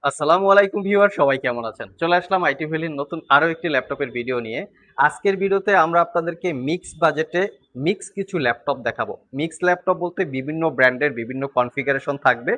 আসসালামু আলাইকুম ভিউয়ার, সবাই কেমন আছেন? চলে আসলাম আইটি ভ্যালির নতুন আরো একটি ল্যাপটপের ভিডিও নিয়ে। আজকের ভিডিওতে আমরা আপনাদেরকে মিক্স বাজেটে মিক্স কিছু ল্যাপটপ দেখাবো। মিক্স ল্যাপটপ বলতে বিভিন্ন ব্র্যান্ডের বিভিন্ন কনফিগারেশন থাকবে।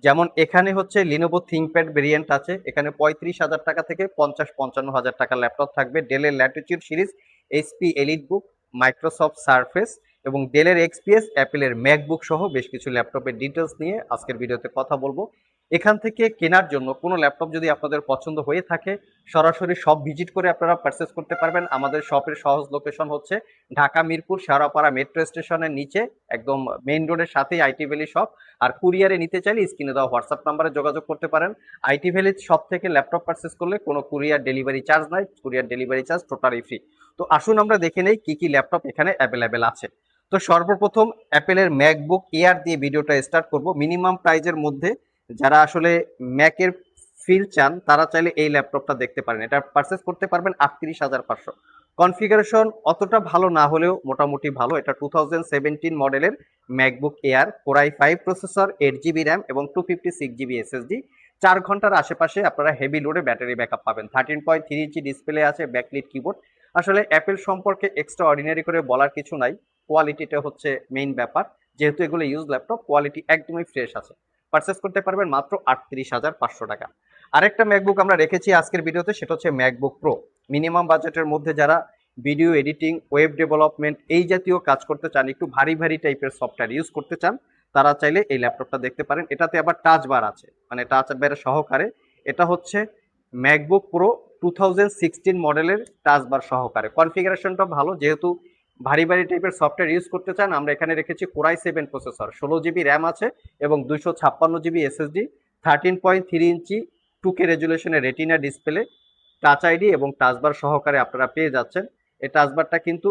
যেমন এখানে হচ্ছে লিনোভো থিংকপ্যাড ভেরিয়েন্ট আছে, এখানে 35,000 টাকা থেকে 50-55,000 টাকার ল্যাপটপ থাকবে। ডেলের ল্যাটিটিউড সিরিজ, এইচপি এলিট বুক, মাইক্রোসফট সারফেস এবং ডেলের এক্সপিএস, অ্যাপেলের ম্যাকবুক সহ বেশ কিছু ল্যাপটপের ডিটেলস নিয়ে আজকের ভিডিওতে কথা বলবো। এখান থেকে কেনার জন্য কোনো ল্যাপটপ যদি আপনাদের পছন্দ হয়ে থাকে, সরাসরি শপ ভিজিট করে আপনারা পারচেস করতে পারবেন। আমাদের শপের সহজ লোকেশন হচ্ছে ঢাকা মিরপুর শেওড়াপাড়া মেট্রো স্টেশনের নিচে, একদম মেইন রোডের সাথেই আইটি ভ্যালি শপ। আর কুরিয়ারে নিতে চাইলে স্ক্রিনে দেওয়া হোয়াটসঅ্যাপ নাম্বারে যোগাযোগ করতে পারেন। আইটি ভ্যালি শপ থেকে ল্যাপটপ পারচেস করলে কোনো কুরিয়ার ডেলিভারি চার্জ নাই, courier delivery charge totally free. তো আসুন আমরা দেখে নেই কি কি ল্যাপটপ এখানে অ্যাভেলেবেল আছে। তো সর্বপ্রথম অ্যাপেলের ম্যাকবুক এয়ার দিয়ে ভিডিওটা স্টার্ট করব। মিনিমাম প্রাইজের মধ্যে যারা আসলে ম্যাকের ফিল চান তারা চাইলে এই ল্যাপটপটা দেখতে পারেন। এটা পারচেস করতে পারবেন 38,500। কনফিগারেশন অতটা ভালো না হলেও মোটামুটি ভালো। এটা 2017 মডেলের MacBook air, core i 5 processor, 8 GB RAM এবং 256 জিবি এসএসডি। 4 ঘন্টার আশেপাশে আপনারা হেভি লোডে ব্যাটারি ব্যাকআপ পাবেন। 13.3 ইঞ্চি ডিসপ্লে আছে, ব্যাকলিট কিবোর্ড। আসলে অ্যাপেল সম্পর্কে এক্সট্রা অর্ডিনারি করে বলার কিছু নাই, কোয়ালিটিটা হচ্ছে মেইন ব্যাপার। যেহেতু এগুলো ইউজ ল্যাপটপ, কোয়ালিটি একদমই ফ্রেশ আছে। পারচেস করতে পারবেন মাত্র 38,500 টাকা। আরেকটা ম্যাকবুক আমরা রেখেছি আজকের ভিডিওতে, সেটা হচ্ছে ম্যাকবুক প্রো। মিনিমাম বাজেটের মধ্যে যারা ভিডিও এডিটিং, ওয়েব ডেভেলপমেন্ট এই জাতীয় কাজ করতে চান, একটু ভারী ভারী টাইপের সফটওয়্যার ইউজ করতে চান, তারা চাইলে এই ল্যাপটপটা দেখতে পারেন। এটাতে আবার টাচ বার আছে, মানে টাচ বার সহকারে। এটা হচ্ছে ম্যাকবুক প্রো 2016 মডেলের টাচ বার সহকারে। কনফিগারেশনটা ভালো, যেহেতু ভারী ভারী টাইপের সফটওয়্যার ইউজ করতে চান। আমরা এখানে রেখেছি কোরাই 7 প্রসেসর, 16 জিবি র্যাম আছে এবং 256 জিবি এসএসডি। 13.3 ইঞ্চি 2K রেজুলেশনের রেটিনা ডিসপ্লে, টাচ আইডি এবং টাচবার সহকারে আপনারা পেয়ে যাচ্ছেন। এই টাচবারটা কিন্তু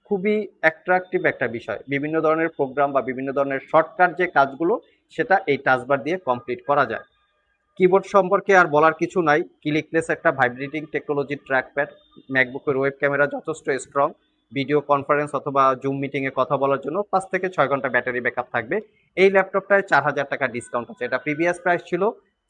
খুবই অ্যাট্রাকটিভ একটা বিষয়। বিভিন্ন ধরনের প্রোগ্রাম বা বিভিন্ন ধরনের শর্টকাট যে কাজগুলো, সেটা এই টাচবার দিয়ে কমপ্লিট করা যায়। কিবোর্ড সম্পর্কে আর বলার কিছু নাই, ক্লিকলেস একটা ভাইব্রেটিং টেকনোলজির ট্র্যাকপ্যাড। ম্যাকবুকের ওয়েব ক্যামেরা যথেষ্ট স্ট্রং, ভিডিও কনফারেন্স অথবা জুম মিটিংয়ে কথা বলার জন্য 5 থেকে 6 ঘন্টা ব্যাটারি ব্যাকআপ থাকবে। এই ল্যাপটপটায় 4,000 টাকা ডিসকাউন্ট আছে। এটা প্রিভিয়াস প্রাইস ছিল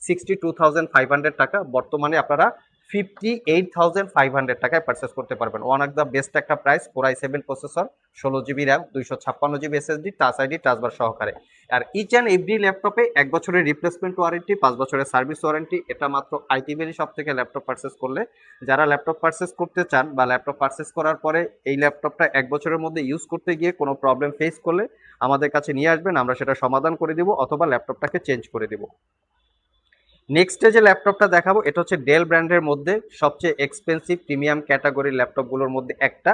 62,500 টাকা, বর্তমানে আপনারা 58,500 টাকায় পারচেস করতে পারবেন। ওয়ান অফ দ্য বেস্ট একটা price. Core i 7 processor, 16 GB RAM, 256 GB SSD, touch ID, টাচবার সহকারে। আর ইচ অ্যান্ড এভরি ল্যাপটপে 1 বছরের রিপ্লেসমেন্ট ওয়ারেন্টি, 5 বছরের সার্ভিস ওয়ারেন্টি। এটা মাত্র আইটি ভ্যালি শপ থেকে ল্যাপটপ পারচেস করলে। যারা ল্যাপটপ পারচেস করতে চান বা ল্যাপটপ পারচেস করার পরে এই ল্যাপটপটা 1 বছরের মধ্যে ইউজ করতে গিয়ে কোনো প্রবলেম ফেস করলে আমাদের কাছে নিয়ে আসবেন, আমরা সেটা সমাধান করে দিব অথবা ল্যাপটপটাকে চেঞ্জ করে দেব। নেক্সট যে ল্যাপটপটা দেখাবো, এটা হচ্ছে ডেল ব্র্যান্ডের মধ্যে সবচেয়ে এক্সপেন্সিভ প্রিমিয়াম ক্যাটাগরির ল্যাপটপগুলোর মধ্যে একটা,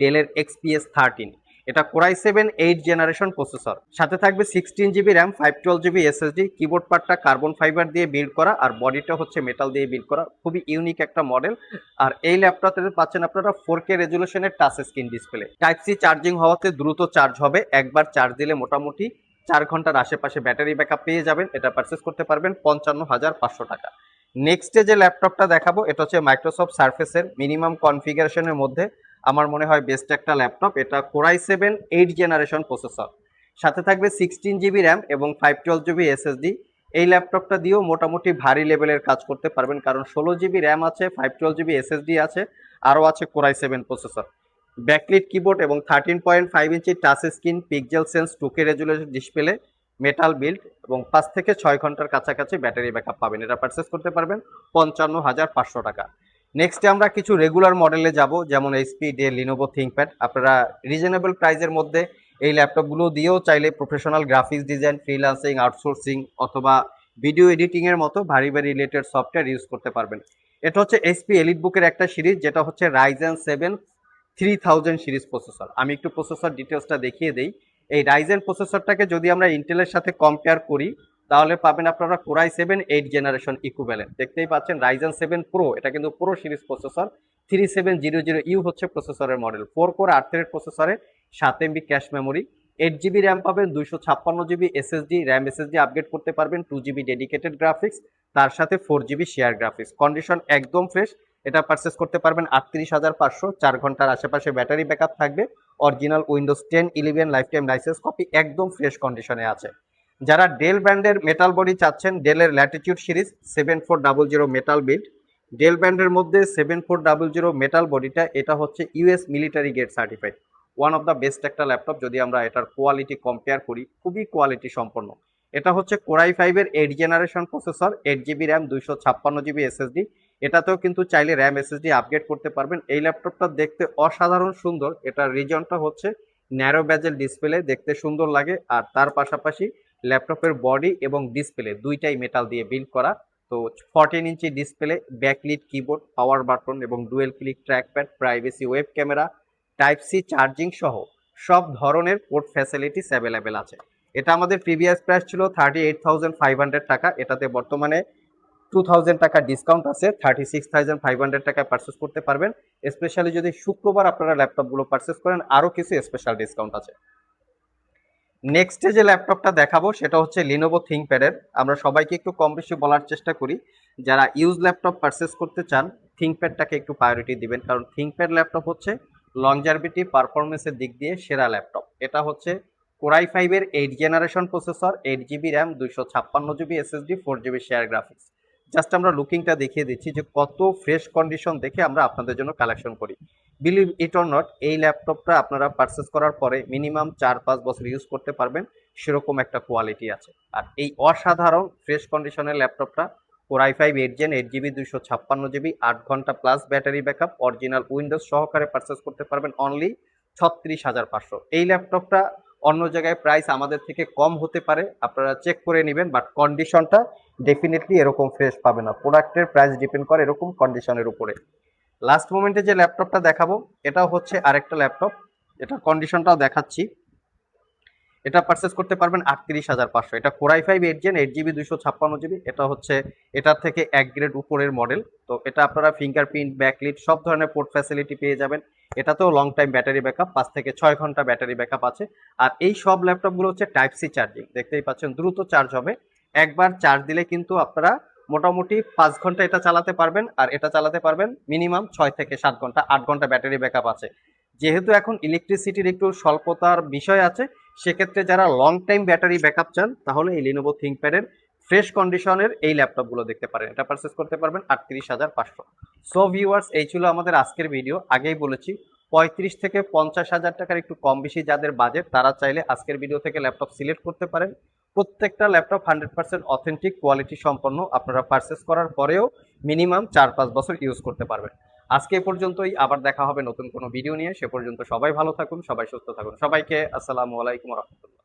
ডেলের এক্সপিএস 13। এটা কোরাই 7 8 জেনারেশন প্রসেসর, সাথে থাকবে 16 GB RAM, 512 GB SSD. Keyboard পার্টটা কার্বন ফাইবার দিয়ে বিল্ড করা আর বডিটা হচ্ছে মেটাল দিয়ে বিল্ড করা, খুবই ইউনিক একটা মডেল। আর এই ল্যাপটপে পাচ্ছেন আপনারা 4K রেজুলেশনের touch screen display. Type C charging হওয়াতে দ্রুত চার্জ হবে, একবার চার্জ দিলে মোটামুটি 4 ঘন্টার আশেপাশে ব্যাটারি ব্যাকআপ পেয়ে যাবেন। এটা পারচেস করতে পারবেন 55,500 টাকা। নেক্সটে যে ল্যাপটপটা দেখাবো, এটা হচ্ছে মাইক্রোসফট সারফেসের মিনিমাম কনফিগারেশনের মধ্যে আমার মনে হয় বেস্ট একটা ল্যাপটপ। এটা কোরাই 7 8 জেনারেশন প্রসেসর, সাথে থাকবে 16 জিবি র্যাম এবং 512 জিবি এসএসডি। এই ল্যাপটপটা দিয়েও মোটামুটি ভারী লেভেলের কাজ করতে পারবেন, কারণ 16 জিবি র্যাম আছে, 512 জিবি এসএসডি আছে, আরও আছে কোরাই 7 প্রসেসর। ব্যাকলিট কিবোর্ড এবং 13.5 ইঞ্চি touch screen, pixel sense 2K resolution display, metal build এবং 5 থেকে 6 ঘন্টার কাছাকাছি ব্যাটারি ব্যাকআপ পাবেন। এটা পারচেস করতে পারবেন 55,500 টাকা। নেক্সটে আমরা কিছু রেগুলার মডেলে যাব, যেমন এইচপি, ডেল, লিনোভো থিংকপ্যাড। আপনারা রিজনেবল প্রাইসের মধ্যে এই ল্যাপটপগুলো দিয়েও চাইলে professional graphics design, freelancing, outsourcing অথবা ভিডিও এডিটিংয়ের মতো ভারী ভারী রিলেটেড সফটওয়্যার ইউজ করতে পারবেন। এটা হচ্ছে এইচপি এলিট বুকের একটা সিরিজ, যেটা হচ্ছে রাইজেন 7 3000 সিরিজ প্রসেসর। আমি একটু প্রসেসর ডিটেলসটা দেখিয়ে দেই। এই রাইজেন প্রসেসরটাকে যদি আমরা ইন্টেলের সাথে কম্পেয়ার করি, তাহলে পাবেন আপনারা কোরাই 7 8 জেনারেশন ইকুইভ্যালেন্ট। দেখতেই পাচ্ছেন রাইজেন 7 প্রো, এটা কিন্তু প্রো সিরিজ প্রসেসর। 3700U হচ্ছে প্রসেসরের মডেল। 4 কোর 8 থ্রেড প্রসেসরে, 7 MB cache memory, 8 GB RAM পাবেন, 256 GB SSD. RAM SSD upgrade করতে পারবেন, 2 জিবি ডেডিকেটেড গ্রাফিক্স, তার সাথে 4 জিবি শেয়ার গ্রাফিক্স। কন্ডিশন একদম ফ্রেশ। এটা পারচেস করতে পারবেন 38,500। 4 ঘন্টার আশেপাশে ব্যাটারি ব্যাকআপ থাকবে। Original Windows 10 11 life time licence copy, একদম ফ্রেশ কন্ডিশনে আছে। যারা ডেল ব্র্যান্ডের মেটাল বডি চাচ্ছেন, ডেলের latitude series 7400 metal build, Dell ব্র্যান্ডের মধ্যে 7400 মেটাল বডিটা এটা হচ্ছে US military grade certified, one of the best একটা ল্যাপটপ। যদি আমরা এটার কোয়ালিটি কম্পেয়ার করি, খুবই কোয়ালিটি সম্পন্ন। এটা হচ্ছে কোরাই 5-এর 8 generation processor, 8 GB RAM, 256 GB SSD. এটাতেও কিন্তু চাইলে র্যাম এসএসডি আপগ্রেড করতে পারবেন। এই ল্যাপটপটা দেখতে অসাধারণ সুন্দর। এটার রিজনটা হচ্ছে ন্যারো ব্যাজেল ডিসপ্লে, দেখতে সুন্দর লাগে। আর তার পাশাপাশি ল্যাপটপের বডি এবং ডিসপ্লে দুইটাই মেটাল দিয়ে বিল্ড করা। তো 14 inch display, backlit keyboard, power button এবং dual click trackpad, privacy web camera, type C charging সহ সব ধরনের পোর্ট ফ্যাসিলিটিস অ্যাভেলেবেল আছে। এটা আমাদের প্রিভিয়াস প্রাইস ছিল 38,500 টাকা, এটাতে বর্তমানে 2000 টাকা ডিসকাউন্ট আছে, 36,500 টাকায় পারচেস করতে পারবেন। স্পেশালি যদি শুক্রবার আপনারা ল্যাপটপগুলো পারচেস করেন, আরও কিছু স্পেশাল ডিসকাউন্ট আছে। নেক্সটে যে ল্যাপটপটা দেখাবো সেটা হচ্ছে লিনোভো থিংকপ্যাডের। আমরা সবাইকে একটু কম বেশি বলার চেষ্টা করি, যারা ইউজ ল্যাপটপ পারচেস করতে চান থিংকপ্যাডটাকে একটু প্রায়োরিটি দিবেন, কারণ থিংকপ্যাড ল্যাপটপ হচ্ছে লংজারভিটি পারফরমেন্সের দিক দিয়ে সেরা ল্যাপটপ। এটা হচ্ছে কোরাই 5-এর 8 generation processor, 8 GB RAM, 256 GB SSD, 4 GB share graphics. Just আমরা লুকিংটা দেখিয়ে দিচ্ছি যে কত ফ্রেশ কন্ডিশন দেখে আমরা আপনাদের জন্য কালেকশন করি। বিলিভ ইট অর নট, এই ল্যাপটপটা আপনারা পারচেস করার পরে মিনিমাম 4-5 বছর ইউজ করতে পারবেন, সেরকম একটা কোয়ালিটি আছে। আর এই অসাধারণ ফ্রেশ কন্ডিশনের ল্যাপটপটা কোরাই 5 8 জেন, 8 জিবি, 256 জিবি, 8 ঘন্টা plus battery backup, original Windows সহকারে পারচেস করতে পারবেন অনলি 36,500। এই ল্যাপটপটা অন্য জায়গায় প্রাইস আমাদের থেকে কম হতে পারে, আপনারা চেক করে নেবেন, বাট কন্ডিশনটা ডেফিনেটলি এরকম ফ্রেশ পাবে না। প্রোডাক্টের প্রাইস ডিপেন্ড করে এরকম কন্ডিশনের উপরে। লাস্ট মোমেন্টে যে ল্যাপটপটা দেখাবো এটাও হচ্ছে আরেকটা ল্যাপটপ, এটা কন্ডিশনটাও দেখাচ্ছি। এটা পারচেস করতে পারবেন 38,500। এটা কোরাই 5 8 জেন, 8 জিবি, 256 জিবি। এটা হচ্ছে এটার থেকে এক গ্রেড উপরের মডেল। তো এটা আপনারা ফিঙ্গারপ্রিন্ট, ব্যাকলিট সব ধরনের পোর্ট ফ্যাসিলিটি পেয়ে যাবেন। এটাতেও লং টাইম ব্যাটারি ব্যাকআপ, 5 থেকে 6 ঘন্টা ব্যাটারি ব্যাকআপ আছে। আর এই সব ল্যাপটপগুলো হচ্ছে টাইপ সি চার্জিং, দেখতেই পাচ্ছেন দ্রুত চার্জ হবে। একবার চার্জ দিলে কিন্তু আপনারা মোটামুটি 5 ঘন্টা এটা চালাতে পারবেন, আর এটা চালাতে পারবেন মিনিমাম 6 থেকে 7 ঘন্টা, 8 ঘন্টা ব্যাটারি ব্যাকআপ আছে। যেহেতু এখন ইলেকট্রিসিটির একটু স্বল্পতার বিষয় আছে, সেক্ষেত্রে যারা লং টাইম ব্যাটারি ব্যাকআপ চান তাহলে এই লিনোভো থিংকপ্যাডের ফ্রেশ কন্ডিশনের এই ল্যাপটপগুলো দেখতে পারেন। এটা পারচেস করতে পারবেন 38,500। সো ভিউয়ার্স, এই ছিল আমাদের আজকের ভিডিও। আগেই বলেছি 35 থেকে 50,000 টাকার একটু কম বেশি যাদের বাজেট, তারা চাইলে আজকের ভিডিও থেকে ল্যাপটপ সিলেক্ট করতে পারেন। প্রত্যেকটা ল্যাপটপ 100% অথেন্টিক কোয়ালিটি সম্পন্ন, আপনারা পারচেস করার পরেও মিনিমাম 4-5 বছর ইউজ করতে পারবেন। আজকে এ পর্যন্তই, আবার দেখা হবে নতুন কোনো ভিডিও নিয়ে। সে পর্যন্ত সবাই ভালো থাকুন, সবাই সুস্থ থাকুন। সবাইকে আসসালামু আলাইকুম রহমতুল্লাহ।